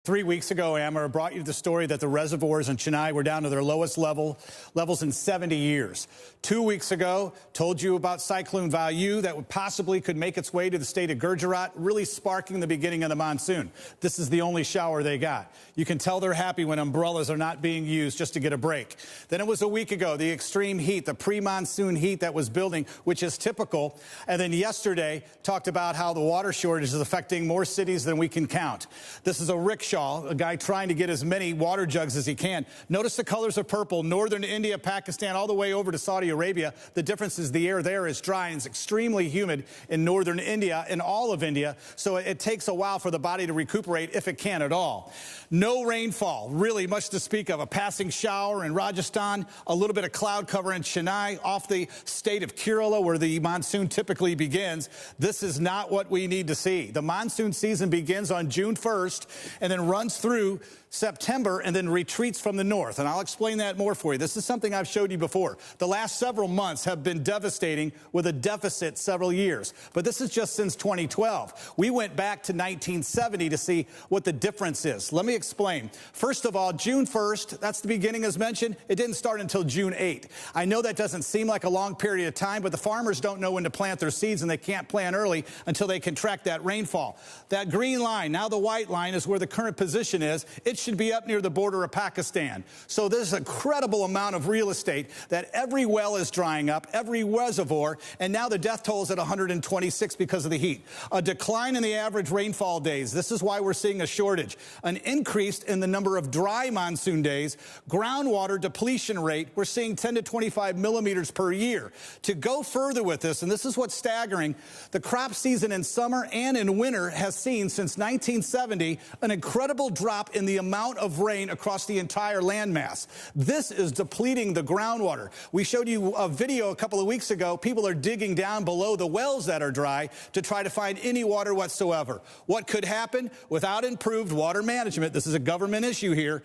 3 weeks ago, Amber brought you the story that the reservoirs in Chennai were down to their lowest levels in 70 years. 2 weeks ago, told you about Cyclone Vayu that possibly could make its way to the state of Gujarat, really sparking the beginning of the monsoon. This is the only shower they got. You can tell they're happy when umbrellas are not being used just to get a break. Then it was a week ago, the extreme heat, the pre-monsoon heat that was building, which is typical. And then yesterday, talked about how the water shortage is affecting more cities than we can count. This is a rickshaw, a guy trying to get as many water jugs as he can. Notice the colors of purple, northern India, Pakistan, all the way over to Saudi Arabia. The difference is the air there is dry and it's extremely humid in northern India and all of India. So it takes a while for the body to recuperate, if it can at all. No rainfall, really much to speak of. A passing shower in Rajasthan, a little bit of cloud cover in Chennai, off the state of Kerala where the monsoon typically begins. This is not what we need to see. The monsoon season begins on June 1st and then runs through September and then retreats from the north. And I'll explain that more for you. This is something I've showed you before. The last several months have been devastating with a deficit several years. But this is just since 2012. We went back to 1970 to see what the difference is. Let me explain. First of all, June 1st, that's the beginning as mentioned. It didn't start until June 8th. I know that doesn't seem like a long period of time, but the farmers don't know when to plant their seeds and they can't plant early until they can track that rainfall. That green line, now the white line, is where the current position is. It should be up near the border of Pakistan. So there's an incredible amount of real estate that every well is drying up, every reservoir, and now the death toll is at 126 because of the heat. A decline in the average rainfall days. This is why we're seeing a shortage. An increase in the number of dry monsoon days. Groundwater depletion rate, we're seeing 10 to 25 millimeters per year. To go further with this, and this is what's staggering, the crop season in summer and in winter has seen since 1970 an incredible drop in the amount of rain across the entire landmass. This is depleting the groundwater. We showed you a video a couple of weeks ago. People are digging down below the wells that are dry to try to find any water whatsoever. What could happen without improved water management? This is a government issue here.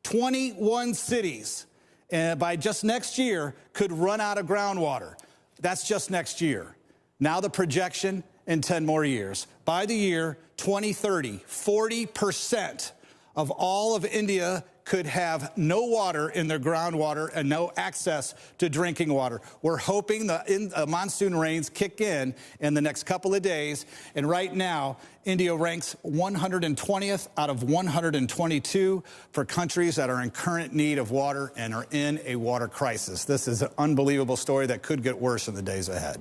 21 cities by just next year could run out of groundwater. That's just next year. Now the projection in 10 more years. By the year 2030, 40% of all of India could have no water in their groundwater and no access to drinking water. We're hoping the monsoon rains kick in the next couple of days. And right now, India ranks 120th out of 122 for countries that are in current need of water and are in a water crisis. This is an unbelievable story that could get worse in the days ahead.